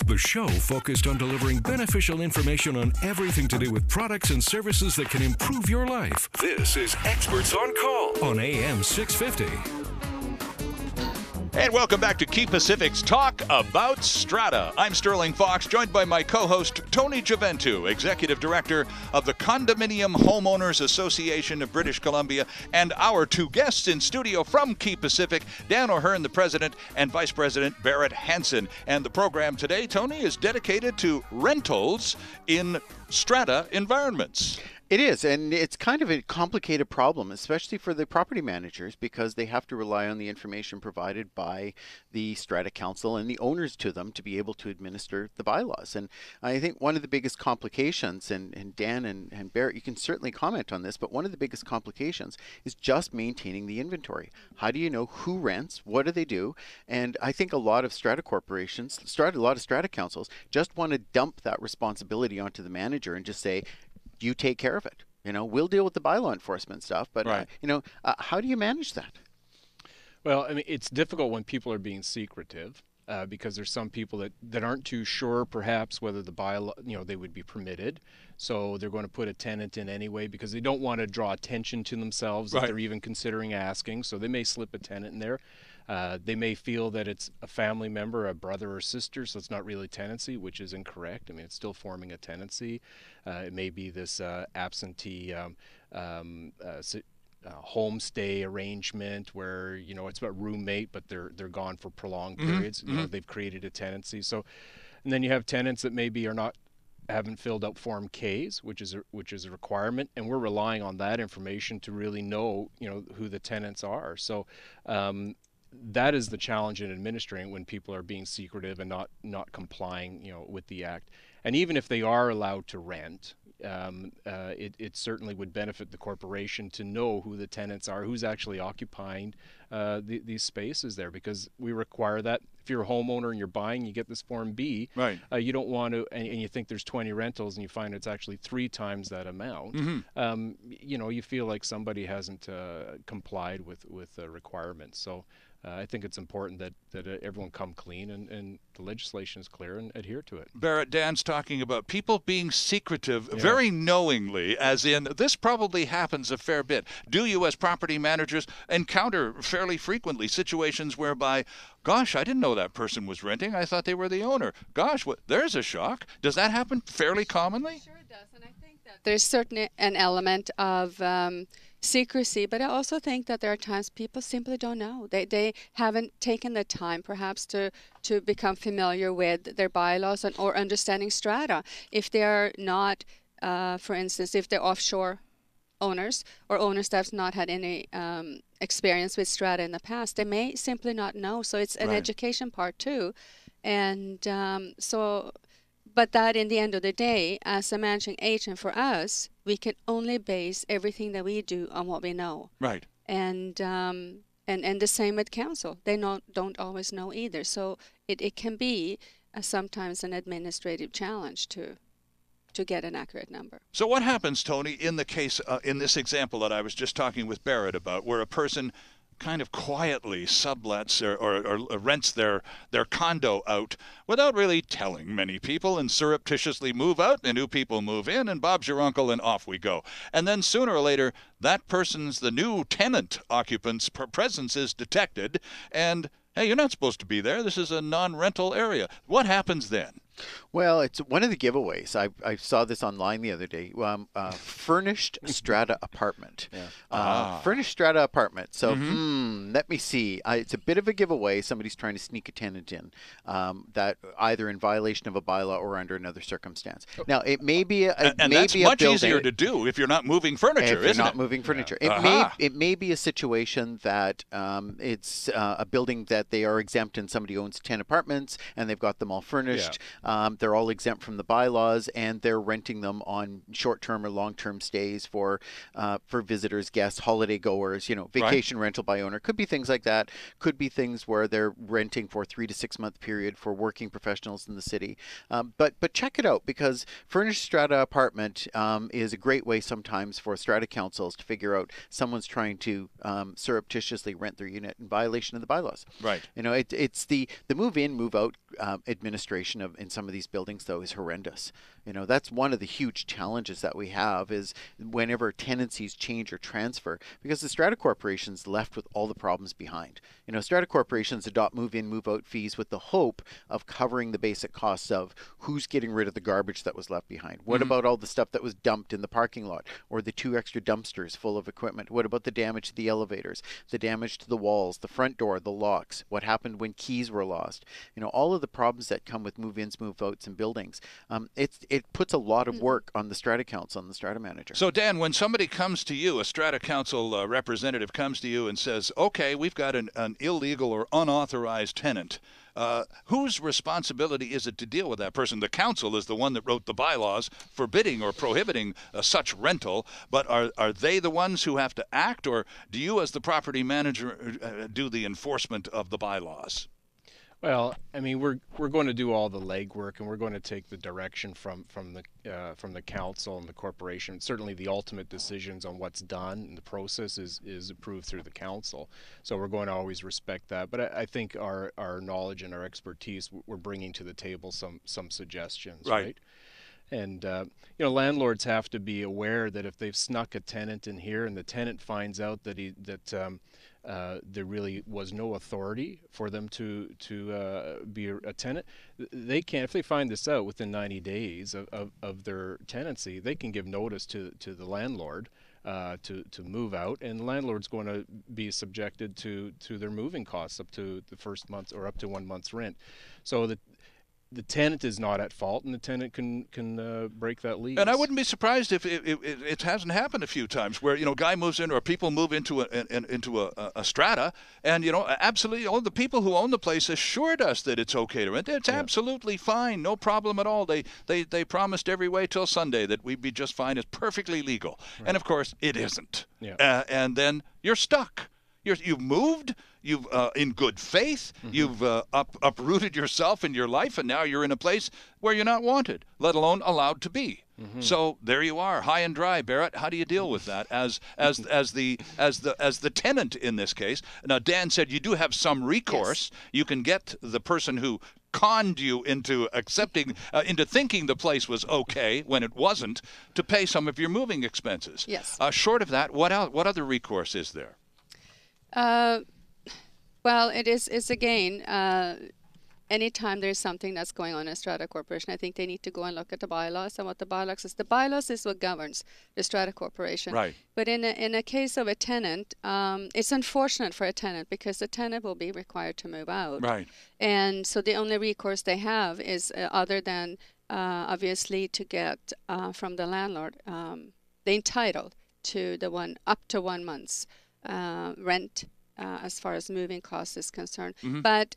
The show focused on delivering beneficial information on everything to do with products and services that can improve your life. This is Experts on Call on AM 650. And welcome back to Key Pacific's Talk About Strata. I'm Sterling Fox, joined by my co-host Tony Giventu, Executive Director of the Condominium Homeowners Association of British Columbia, and our two guests in studio from Key Pacific, Dan O'Hearn, the President, and Vice President Barrett Hansen. And the program today, Tony, is dedicated to rentals in strata environments. It is, and it's kind of a complicated problem, especially for the property managers, because they have to rely on the information provided by the Strata Council and the owners to them to be able to administer the bylaws. And I think one of the biggest complications, and Dan and Barrett, you can certainly comment on this, but one of the biggest complications is just maintaining the inventory. How do you know who rents? What do they do? And I think a lot of strata corporations, a lot of strata councils just want to dump that responsibility onto the manager and just say, you take care of it. You know, we'll deal with the bylaw enforcement stuff, but right. How do you manage that? Well, I mean, it's difficult when people are being secretive because there's some people that aren't too sure, perhaps, whether the bylaw, they would be permitted. So they're going to put a tenant in anyway because they don't want to draw attention to themselves if they're even considering asking. So they may slip a tenant in there. They may feel that it's a family member, a brother or sister, so it's not really tenancy, which is incorrect. I mean, it's still forming a tenancy. It may be this absentee homestay arrangement where it's a roommate, but they're gone for prolonged periods. They've created a tenancy. So, and then you have tenants that maybe haven't filled out Form Ks, which is a requirement, and we're relying on that information to really know who the tenants are. So. That is the challenge in administering when people are being secretive and not complying, with the act. And even if they are allowed to rent, it certainly would benefit the corporation to know who the tenants are, who's actually occupying these spaces there, because we require that. If you're a homeowner and you're buying, you get this Form B. Right. You don't want to, and you think there's 20 rentals, and you find it's actually 3 times that amount. You feel like somebody hasn't complied with the requirements. So. I think it's important that everyone come clean and the legislation is clear and adhere to it. Barrett, Dan's talking about people being secretive very knowingly, as in this probably happens a fair bit. Do you as property managers encounter fairly frequently situations whereby, gosh, I didn't know that person was renting. I thought they were the owner. Gosh, there's a shock. Does that happen fairly commonly? Sure it does, and I think that there's certainly an element of secrecy, but I also think that there are times people simply don't know. They haven't taken the time perhaps to become familiar with their bylaws or understanding strata. If they're not, for instance, if they're offshore owners or owners that have not had any experience with strata in the past, they may simply not know. So it's an education part too. And but that in the end of the day, as a managing agent for us, we can only base everything that we do on what we know. Right. And the same with council. They don't always know either. So it can be sometimes an administrative challenge to get an accurate number. So what happens, Tony, in the case, in this example that I was just talking with Barrett about, where a person kind of quietly sublets or rents their condo out without really telling many people, and surreptitiously move out, and new people move in, and Bob's your uncle, and off we go. And then sooner or later, that person's, the new tenant occupant's presence is detected, and hey, you're not supposed to be there. This is a non-rental area. What happens then? Well, it's one of the giveaways. I saw this online the other day. Furnished strata apartment. Furnished strata apartment. So, let me see. It's a bit of a giveaway. Somebody's trying to sneak a tenant in that either in violation of a bylaw or under another circumstance. Now, it may be and that's much easier to do if you're not moving furniture, isn't it? Not moving furniture. It may be a situation that it's a building that they are exempt and somebody owns 10 apartments and they've got them all furnished. They're all exempt from the bylaws, and they're renting them on short-term or long-term stays for visitors, guests, holiday goers. Vacation rental by owner. Could be things like that. Could be things where they're renting for a 3 to 6 month period for working professionals in the city. But check it out, because furnished strata apartment is a great way sometimes for strata councils to figure out someone's trying to surreptitiously rent their unit in violation of the bylaws. Right. It's the move in, move out administration of in some of these buildings, though, is horrendous. You know, that's one of the huge challenges that we have is whenever tenancies change or transfer, because the strata corporation's left with all the problems behind. You know, strata corporations adopt move-in, move-out fees with the hope of covering the basic costs of who's getting rid of the garbage that was left behind. What about all the stuff that was dumped in the parking lot, or the 2 extra dumpsters full of equipment? What about the damage to the elevators, the damage to the walls, the front door, the locks? What happened when keys were lost? You know, all of the problems that come with move-ins, move-outs, and buildings. It puts a lot of work on the strata council and the strata manager. So, Dan, when somebody comes to you, a strata council representative comes to you and says, okay, we've got an illegal or unauthorized tenant, whose responsibility is it to deal with that person? The council is the one that wrote the bylaws forbidding or prohibiting such rental, but are they the ones who have to act, or do you as the property manager do the enforcement of the bylaws? Well, I mean, we're going to do all the legwork, and we're going to take the direction from the council and the corporation. Certainly, the ultimate decisions on what's done and the process is approved through the council. So we're going to always respect that. But I think our knowledge and our expertise, we're bringing to the table some suggestions, right? And you know, landlords have to be aware that if they've snuck a tenant in here and the tenant finds out that there really was no authority for them to be a tenant, they can, if they find this out within 90 days of their tenancy, they can give notice to the landlord to move out, and the landlord's going to be subjected to their moving costs up to the first month or up to 1 month's rent. So the tenant is not at fault, and the tenant can break that lease. And I wouldn't be surprised if it hasn't happened a few times where, you know, guy moves in or people move into a strata, and, you know, absolutely all the people who own the place assured us that it's okay to rent. It's absolutely fine, no problem at all. They promised every way till Sunday that we'd be just fine. It's perfectly legal, and of course it isn't. And then you're stuck. You've moved. You've, in good faith, you've uprooted yourself in your life, and now you're in a place where you're not wanted, let alone allowed to be. So there you are, high and dry. Barrett, how do you deal with that as the tenant in this case? Now, Dan said you do have some recourse. Yes. You can get the person who conned you into accepting, into thinking the place was okay when it wasn't, to pay some of your moving expenses. Yes. Short of that, what other recourse is there? Well, it's again, anytime there's something that's going on in a strata corporation, I think they need to go and look at the bylaws and what the bylaws is. The bylaws is what governs the strata corporation. Right. But in a case of a tenant, it's unfortunate for a tenant because the tenant will be required to move out. Right. And so the only recourse they have is other than obviously to get from the landlord, they entitled to the up to 1 month's rent. As far as moving costs is concerned. But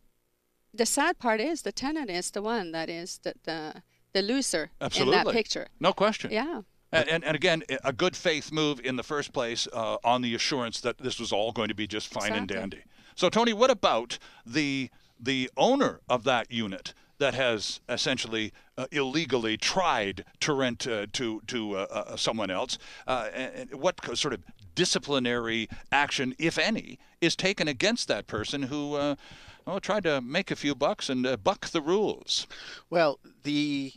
the sad part is the tenant is the one that is the loser in that picture. No question. Yeah. And again, a good faith move in the first place on the assurance that this was all going to be just fine and dandy. So, Tony, what about the owner of that unit that has essentially illegally tried to rent to someone else? And what sort of disciplinary action, if any, is taken against that person who tried to make a few bucks and buck the rules? Well, the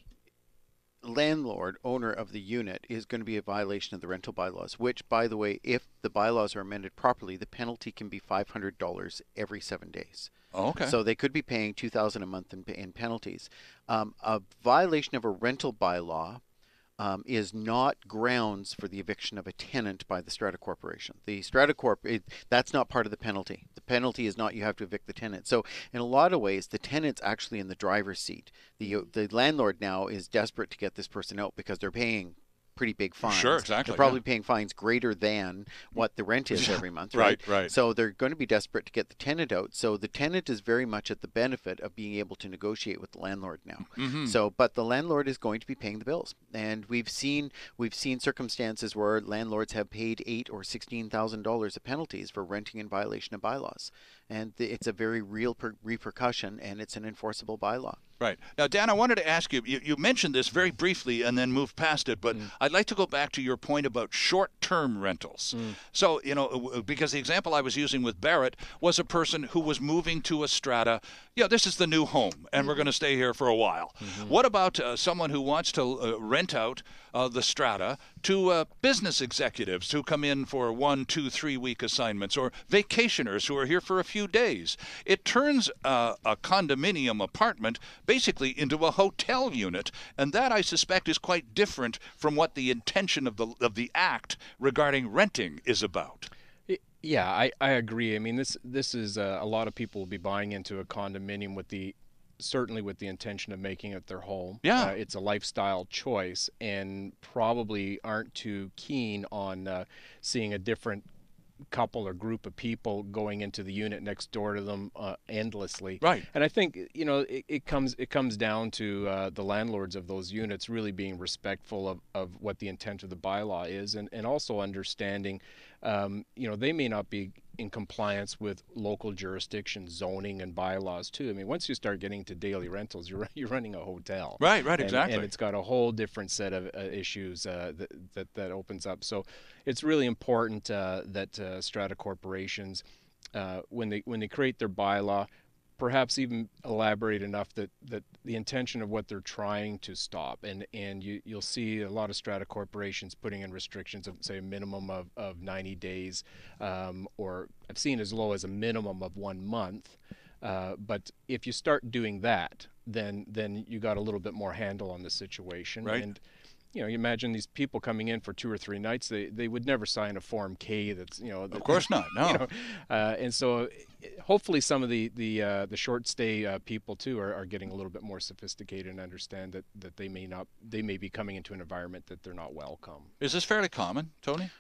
landlord, owner of the unit, is going to be a violation of the rental bylaws, which, by the way, if the bylaws are amended properly, the penalty can be $500 every 7 days. Oh, okay. So they could be paying $2,000 a month in penalties. A violation of a rental bylaw is not grounds for the eviction of a tenant by the strata corporation. The strata corp, that's not part of the penalty. The penalty is not you have to evict the tenant. So in a lot of ways, the tenant's actually in the driver's seat. The landlord now is desperate to get this person out because they're paying pretty big fines. Sure, exactly. They're probably paying fines greater than what the rent is every month, right? Right. So they're going to be desperate to get the tenant out. So the tenant is very much at the benefit of being able to negotiate with the landlord now. So, but the landlord is going to be paying the bills, and we've seen circumstances where landlords have paid $8,000 or $16,000 of penalties for renting in violation of bylaws. and it's a very real repercussion, and it's an enforceable bylaw. Right. Now, Dan, I wanted to ask you, you mentioned this very briefly and then moved past it, but I'd like to go back to your point about short-term rentals. So, because the example I was using with Barrett was a person who was moving to a strata. This is the new home, and we're going to stay here for a while. What about someone who wants to rent out the strata to business executives who come in for 1, 2, 3-week assignments, or vacationers who are here for a few days? It turns a condominium apartment basically into a hotel unit, and that, I suspect, is quite different from what the intention of the act regarding renting is about. Yeah, I agree. I mean, this is a lot of people will be buying into a condominium certainly with the intention of making it their home. Yeah. It's a lifestyle choice, and probably aren't too keen on seeing a different couple or group of people going into the unit next door to them endlessly. Right. And I think it comes down to the landlords of those units really being respectful of what the intent of the bylaw is, and also understanding they may not be in compliance with local jurisdiction zoning and bylaws too. I mean, once you start getting to daily rentals, you're running a hotel. Right, exactly. And it's got a whole different set of issues that opens up. So it's really important that strata corporations, when they create their bylaw, perhaps even elaborate enough that the intention of what they're trying to stop, and you'll see a lot of strata corporations putting in restrictions of, say, a minimum of 90 days, or I've seen as low as a minimum of 1 month. But if you start doing that, then you got a little bit more handle on the situation. Right. And you imagine these people coming in for 2 or 3 nights. They would never sign a Form K. That's Of course not. No. And so hopefully some of the short stay people too are getting a little bit more sophisticated and understand that they may be coming into an environment that they're not welcome. Is this fairly common, Tony?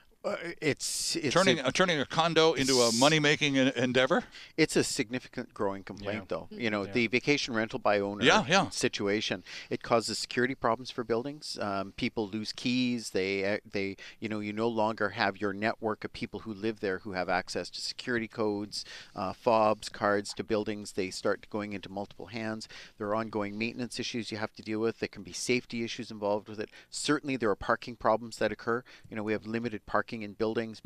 It's turning a condo into a money-making endeavor. It's a significant growing complaint, though. The vacation rental by owner situation, it causes security problems for buildings. People lose keys. They you no longer have your network of people who live there who have access to security codes, fobs, cards to buildings. They start going into multiple hands. There are ongoing maintenance issues you have to deal with. There can be safety issues involved with it. Certainly, there are parking problems that occur. We have limited parking in buildings.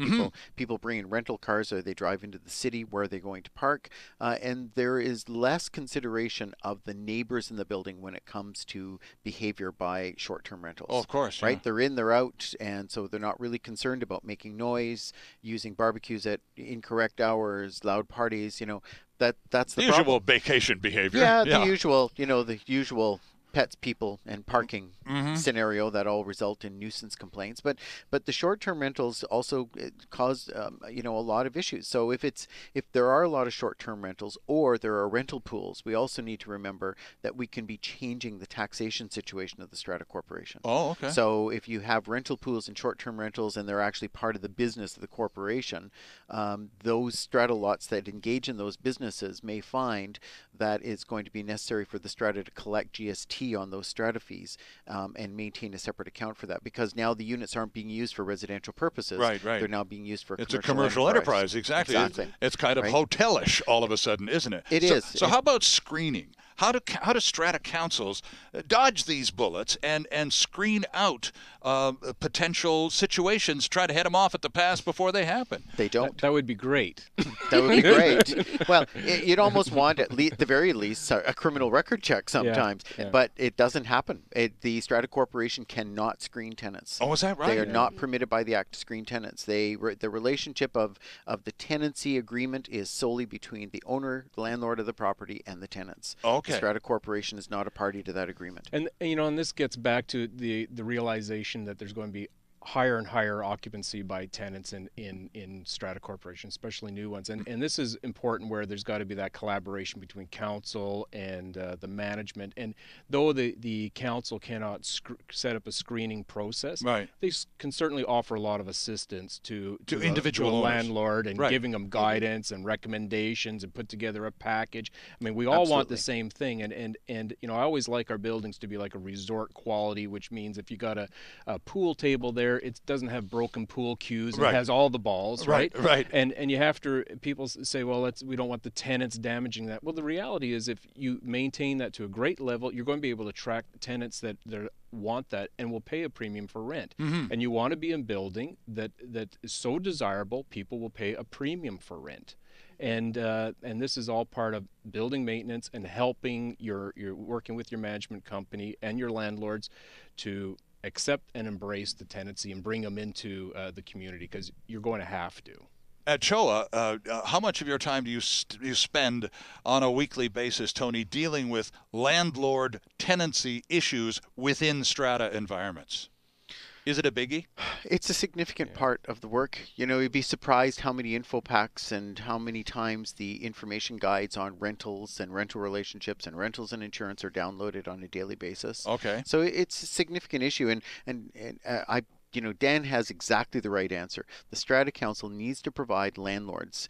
People bring in rental cars, or they drive into the city. Where are they going to park? And there is less consideration of the neighbors in the building when it comes to behavior by short-term rentals. Oh, of course. Right? Yeah. They're in, they're out, and so they're not really concerned about making noise, using barbecues at incorrect hours, loud parties. That's the usual problem. Vacation behavior. Yeah, the usual. The usual pets, people, and parking scenario that all result in nuisance complaints. But the short-term rentals also cause a lot of issues. So if there are a lot of short-term rentals, or there are rental pools, we also need to remember that we can be changing the taxation situation of the strata corporation. Oh, okay. So if you have rental pools and short-term rentals, and they're actually part of the business of the corporation, those strata lots that engage in those businesses may find that it's going to be necessary for the strata to collect GST on those strata fees and maintain a separate account for that, because now the units aren't being used for residential purposes. Right. They're now being used for It's a commercial enterprise. Exactly. It's kind of hotelish all of a sudden, isn't it? It is. So how about screening? How do strata councils dodge these bullets and screen out potential situations, try to head them off at the pass before they happen? They don't. That would be great. That would be great. Well, you'd almost want, at the very least, a criminal record check sometimes, but it doesn't happen. The strata corporation cannot screen tenants. Oh, is that right? They are not permitted by the Act to screen tenants. The relationship of the tenancy agreement is solely between the owner, the landlord of the property, and the tenants. Okay. The strata corporation is not a party to that agreement. And and this gets back to the realization that there's going to be higher and higher occupancy by tenants in strata corporations, especially new ones. And this is important, where there's got to be that collaboration between council and the management. And though the council cannot set up a screening process, right, they can certainly offer a lot of assistance to individual a landlord, and right, giving them guidance and recommendations, and put together a package. I mean, we all want the same thing. And I always like our buildings to be like a resort quality, which means if you got a pool table there, where it doesn't have broken pool cues and Right. has all the balls, Right, right? right. And you have to, people say, well, we don't want the tenants damaging that. Well, the reality is if you maintain that to a great level, you're going to be able to attract tenants that want that and will pay a premium for rent. And you want to be in a building that is so desirable, people will pay a premium for rent. And this is all part of building maintenance and helping you're working with your management company and your landlords to accept and embrace the tenancy and bring them into the community, because you're going to have to. At CHOA, how much of your time do you spend on a weekly basis, Tony, dealing with landlord tenancy issues within strata environments? Is it a biggie? It's a significant part of the work. You know, you'd be surprised how many info packs and how many times the information guides on rentals and rental relationships and rentals and insurance are downloaded on a daily basis. Okay. So it's a significant issue, and Dan has exactly the right answer. The Strata Council needs to provide landlords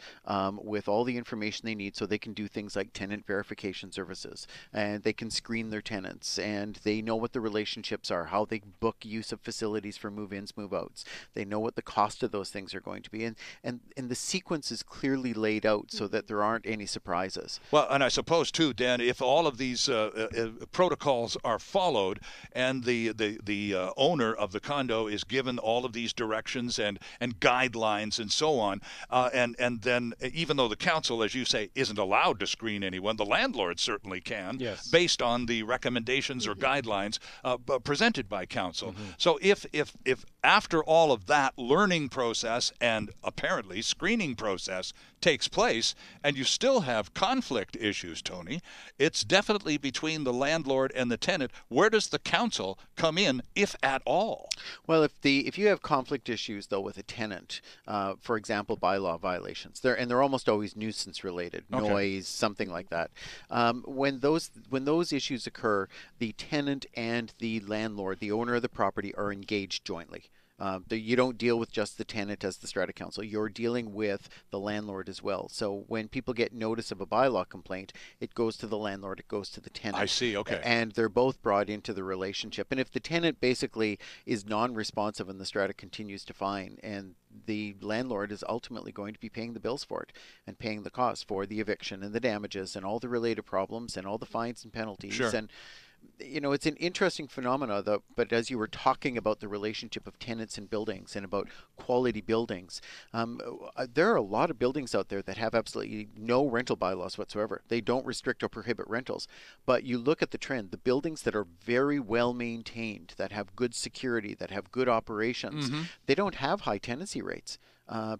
with all the information they need so they can do things like tenant verification services, and they can screen their tenants, and they know what the relationships are, how they book use of facilities for move-ins, move-outs. They know what the cost of those things are going to be, and the sequence is clearly laid out so that there aren't any surprises. Well, and I suppose too, Dan, if all of these protocols are followed, and the owner of the condo is given all of these directions and guidelines and so on, and then even though the council, as you say, isn't allowed to screen anyone, the landlord certainly can, yes, based on the recommendations or guidelines presented by council. So if after all of that learning process and apparently screening process takes place, and you still have conflict issues, Tony, it's definitely between the landlord and the tenant. Where does the council come in, if at all? Well, if you have conflict issues though with a tenant, for example, bylaw violations, they're almost always nuisance related, Okay. noise, something like that. When those issues occur, the tenant and the landlord, the owner of the property, are engaged jointly. You don't deal with just the tenant as the Strata Council. You're dealing with the landlord as well. So when people get notice of a bylaw complaint, it goes to the landlord, it goes to the tenant. I see, okay. And they're both brought into the relationship. And if the tenant basically is non-responsive and the Strata continues to fine, and the landlord is ultimately going to be paying the bills for it and paying the costs for the eviction and the damages and all the related problems and all the fines and penalties. Sure. And it's an interesting phenomena, though. But as you were talking about the relationship of tenants and buildings and about quality buildings, there are a lot of buildings out there that have absolutely no rental bylaws whatsoever. They don't restrict or prohibit rentals. But you look at the trend, the buildings that are very well maintained, that have good security, that have good operations, they don't have high tenancy rates.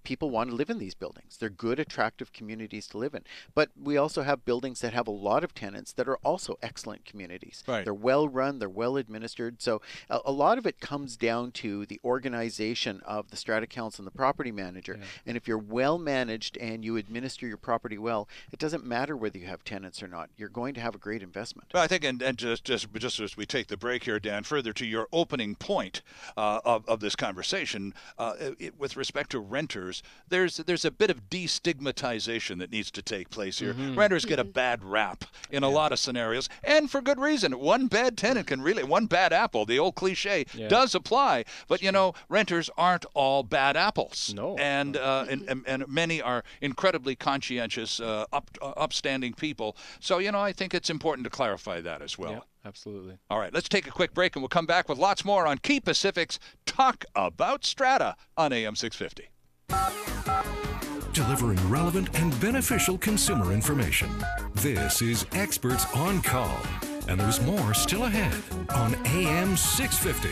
People want to live in these buildings. They're good, attractive communities to live in. But we also have buildings that have a lot of tenants that are also excellent communities. Right. They're well run, they're well administered. So a lot of it comes down to the organization of the Strata Council and the property manager. Yeah. And if you're well managed and you administer your property well, it doesn't matter whether you have tenants or not. You're going to have a great investment. Well, I think, and just as we take the break here, Dan, further to your opening point of this conversation, with respect to renters, there's a bit of destigmatization that needs to take place here. Renters get a bad rap in a lot of scenarios, and for good reason. One bad tenant one bad apple, the old cliche, does apply. But renters aren't all bad apples. No. And many are incredibly conscientious, upstanding people. So I think it's important to clarify that as well. Yeah, absolutely. All right, let's take a quick break, and we'll come back with lots more on Key Pacific's Talk About Strata on AM 650. Delivering relevant and beneficial consumer information. This is Experts on Call. And there's more still ahead on AM 650.